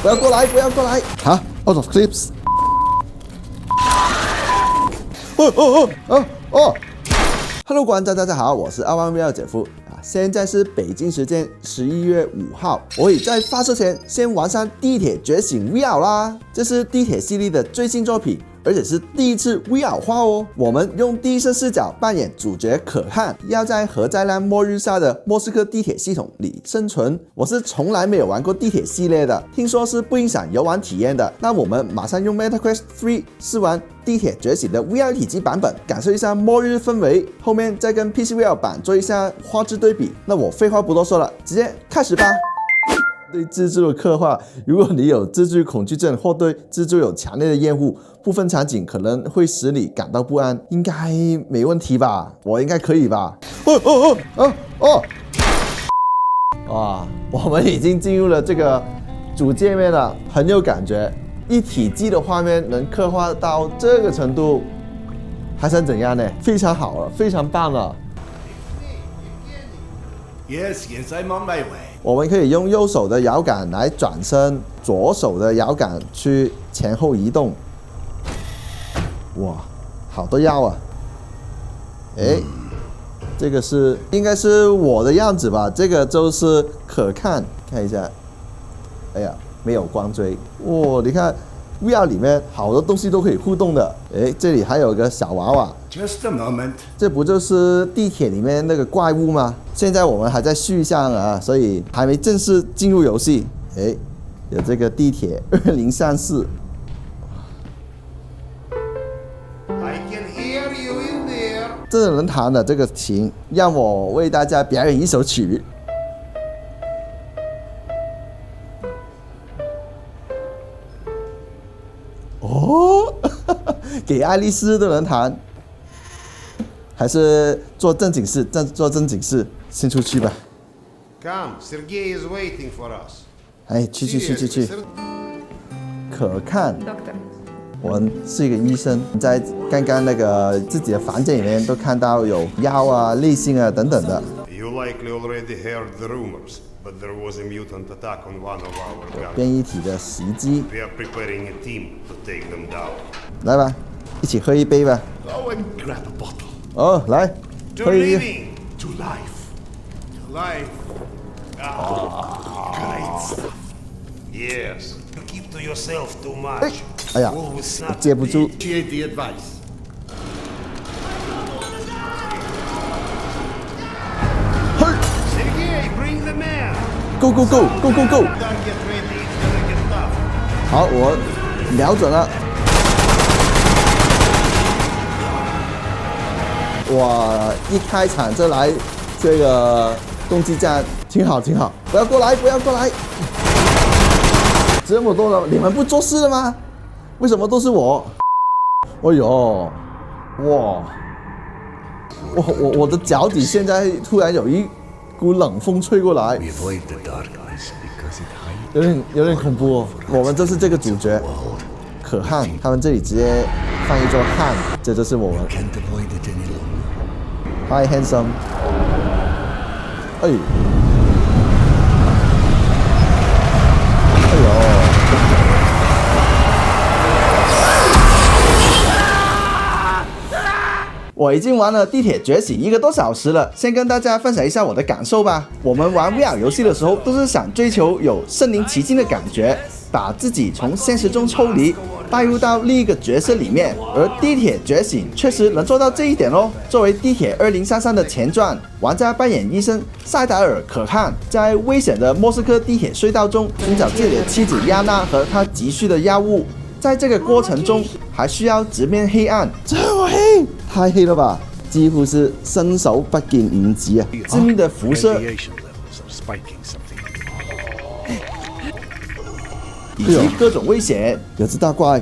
不要过来，不要过来！好 ，out of clips。Hello， 观众大家好，我是阿万 VR 姐夫啊。现在是北京时间11月5号，我已在发射前先玩上《地铁觉醒 VR》啦。这是地铁系列的最新作品，而且是第一次 VR 化哦。我们用第一身视角扮演主角可汗，要在核灾难末日下的莫斯科地铁系统里生存。我是从来没有玩过地铁系列的，听说是不影响游玩体验的。那我们马上用 MetaQuest 3试玩地铁觉醒的 VR 体积版本，感受一下末日氛围，后面再跟 PC VR 版做一下画质对比。那我废话不多说了，直接开始吧。对蜘蛛的刻画，如果你有蜘蛛恐惧症或对蜘蛛有强烈的厌恶，部分场景可能会使你感到不安，应该没问题吧？我应该可以吧？哇，我们已经进入了这个主界面了，很有感觉。一体机的画面能刻画到这个程度，还想怎样呢？非常好了，非常棒了。Yes, I'm on my way. 我们可以用右手的摇杆来转身，左手的摇杆去前后移动。哇，好多药啊！哎，这个是应该是我的样子吧？这个就是可看一下。哎呀，没有光追。哇，你看 VR 里面好多东西都可以互动的。哎，这里还有个小娃娃。Just a moment. 这不就是地铁里面那个怪物吗？现在我们还在序上啊，所以还没正式进入游戏。哎，有这个地铁2034。I can hear you in there. 这能弹的这个琴，让我为大家表演一首曲。哦，给爱丽丝都能弹。还是做正经事，做正经事，先出去吧。Come, Sergei is waiting for us. 哎，去。可看，我是一个医生，在刚刚那个自己的房间里面都看到有药啊、内心啊等等的。You likely already heard the rumors, but there was a mutant attack on one of our guns. 变异体的袭击， We are preparing a team to take them down. 来吧，一起喝一杯吧。 Go and grab a bottle. 哦，来， To 喝一杯。 living, to life. To life. Great stuff. Yes. You keep to yourself too much. 哎呀， Always 我 not 接不住。 Initiate the advice. Sergei, bring the man. Go! Don't get ready. It's gonna get tough. 好，我瞄准了。哇，一开场就来这个攻击战，挺好。不要过来！这么多人，你们不做事了吗？为什么都是我？哎呦，哇！我的脚底现在突然有一股冷风吹过来， We avoid the darkness because it hides. 有点恐怖哦。我们就是这个主角可汗，他们这里直接放一座汉，这就是我们。 Can't avoid it any longer. Hi handsome。哎呦，我已经玩了地铁觉醒1个多小时了，先跟大家分享一下我的感受吧。我们玩 VR 游戏的时候，都是想追求有身临其境的感觉，把自己从现实中抽离，带入到另一个角色里面。而地铁觉醒确实能做到这一点哦。作为地铁2033的前传，玩家扮演医生塞达尔·可汗，在危险的莫斯科地铁隧道中寻找自己的妻子亚娜和他急需的药物。在这个过程中，还需要直面黑暗。这么黑，太黑了吧！几乎是伸手不见五指啊！致命的辐射 Radiation levels are spiking something. 以及各种危险，有只大怪。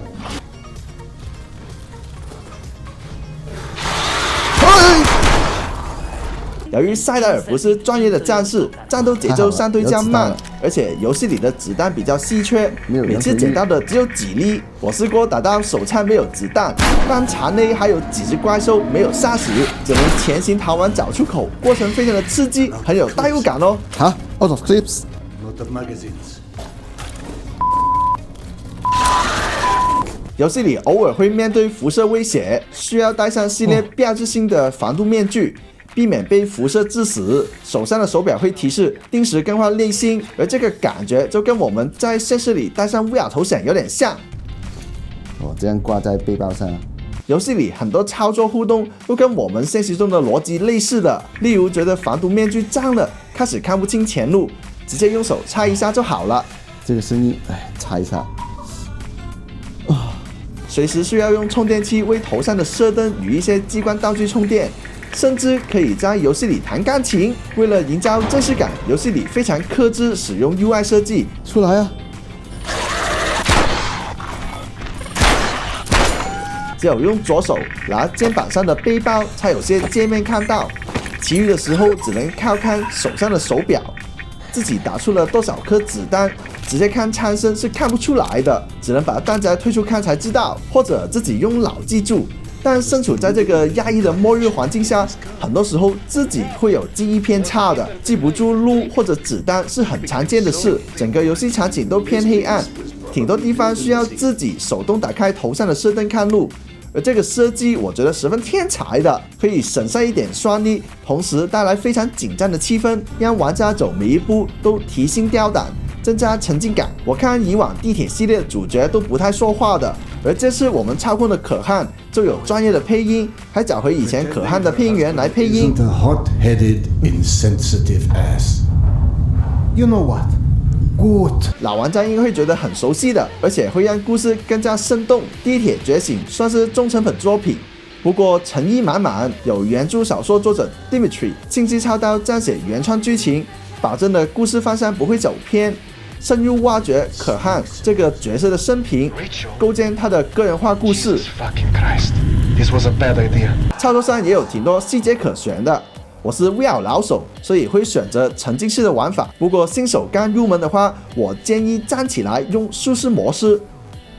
由于塞达尔不是专业的战士，战斗节奏相对较慢，而且游戏里的子弹比较稀缺，每次捡到的只有几粒。我试过打到手枪没有子弹，但场内还有几只怪兽没有杀死，只能前行逃亡找出口，过程非常的刺激，很有代入感哦。好 ，out of clips。 Lot of magazines. 游戏里偶尔会面对辐射威胁，需要戴上系列标志性的防毒面具，避免被辐射致死。手上的手表会提示定时更换内芯，而这个感觉就跟我们在现实里戴上 VR 头显有点像。哦，这样挂在背包上。游戏里很多操作互动都跟我们现实中的逻辑类似的，例如觉得防毒面具脏了，开始看不清前路，直接用手擦一下就好了。这个声音，哎，擦一擦。随时需要用充电器为头上的射灯与一些机关道具充电，甚至可以在游戏里弹钢琴。为了营造真实感，游戏里非常克制使用 UI 设计。出来啊！只有用左手拿肩膀上的背包才有些界面看到，其余的时候只能靠看手上的手表。自己打出了多少颗子弹，直接看枪声是看不出来的，只能把弹夹推出看才知道，或者自己用脑记住。但身处在这个压抑的末日环境下，很多时候自己会有记忆偏差的，记不住路或者子弹是很常见的事。整个游戏场景都偏黑暗，挺多地方需要自己手动打开头上的射灯看路。而这个设计我觉得十分天才的，可以省下一点算力，同时带来非常紧张的气氛，让玩家走每一步都提心吊胆，增加沉浸感。我看以往地铁系列的主角都不太说话的，而这次我们操控的可汗就有专业的配音，还找回以前可汗的配音员来配音。 Isn't a hot-headed, insensitive ass. You know what? Good. 老玩家应该会觉得很熟悉的，而且会让故事更加生动。《地铁觉醒》算是中成本作品，不过诚意满满，有原著小说作者 Dimitri 亲自操刀撰写原创剧情，保证了故事方向不会走偏，深入挖掘可汗这个角色的生平，构建他的个人化故事。 This was a bad idea. 操作上也有挺多细节可选的。我是 VR 老手，所以会选择沉浸式的玩法。不过新手刚入门的话，我建议站起来用舒适模式，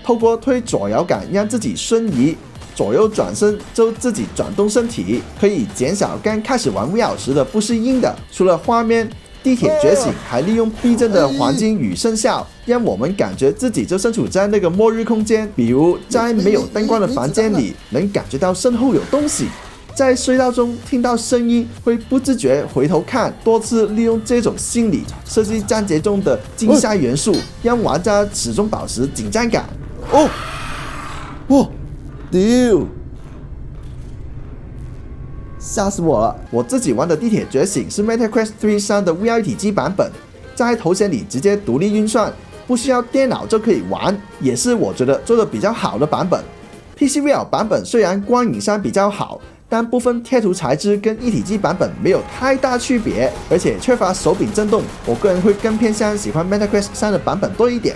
透过推左摇杆让自己瞬移，左右转身就自己转动身体，可以减少刚开始玩 VR 时的不适应的。除了画面，地铁觉醒还利用逼真的环境与声效，让我们感觉自己就身处在那个末日空间。比如在没有灯光的房间里，能感觉到身后有东西。 在隧道中听到声音，会不自觉回头看，多次利用这种心理设计章节中的惊吓元素，让玩家始终保持紧张感。哦，哦，丢！吓死我了！我自己玩的《地铁觉醒》是 MetaQuest 3上的 VR 体机版本，在头显里直接独立运算，不需要电脑就可以玩，也是我觉得做的比较好的版本。PC VR 版本虽然光影上比较好， 但部分贴图材质跟一体机版本没有太大区别，而且缺乏手柄震动。我个人会更偏向喜欢 MetaQuest 3的版本多一点。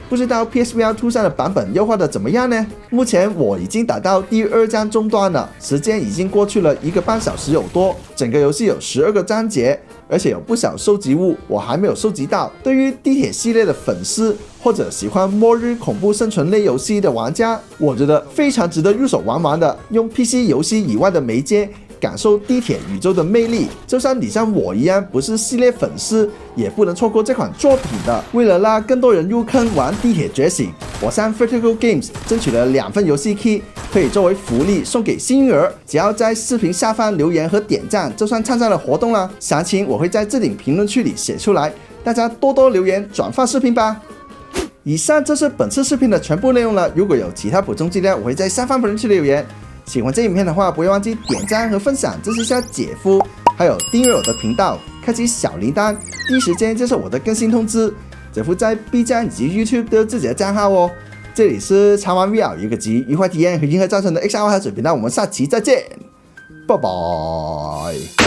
不知道 PSVR 2上的版本优化的怎么样呢？目前我已经打到第2章终端了，时间已经过去了1个半小时有多。整个游戏有12个章节，而且有不少收集物我还没有收集到。对于地铁系列的粉丝或者喜欢末日恐怖生存类游戏的玩家，我觉得非常值得入手玩玩的。用 PC 游戏以外的媒介 感受地铁宇宙的魅力，就像你像我一样不是系列粉丝，也不能错过这款作品的。为了拉更多人入坑玩《地铁觉醒》，我向 Vertigo Games 争取了2份游戏 key， 可以作为福利送给幸运儿。只要在视频下方留言和点赞，就算参加了活动啦。详情我会在置顶评论区里写出来，大家多多留言转发视频吧。 以上就是本次视频的全部内容了。如果有其他补充资料，我会在下方评论区留言。 喜欢这影片的话，不要忘记点赞和分享，支持一下姐夫，还有订阅我的频道，开启小铃铛，第一时间接受我的更新通知。姐夫在 B 站以及 YouTube 都有自己的账号哦。这里是长玩 VR， 一个集愉快体验和迎合造成的 XR 水频道，我们下期再见，拜拜。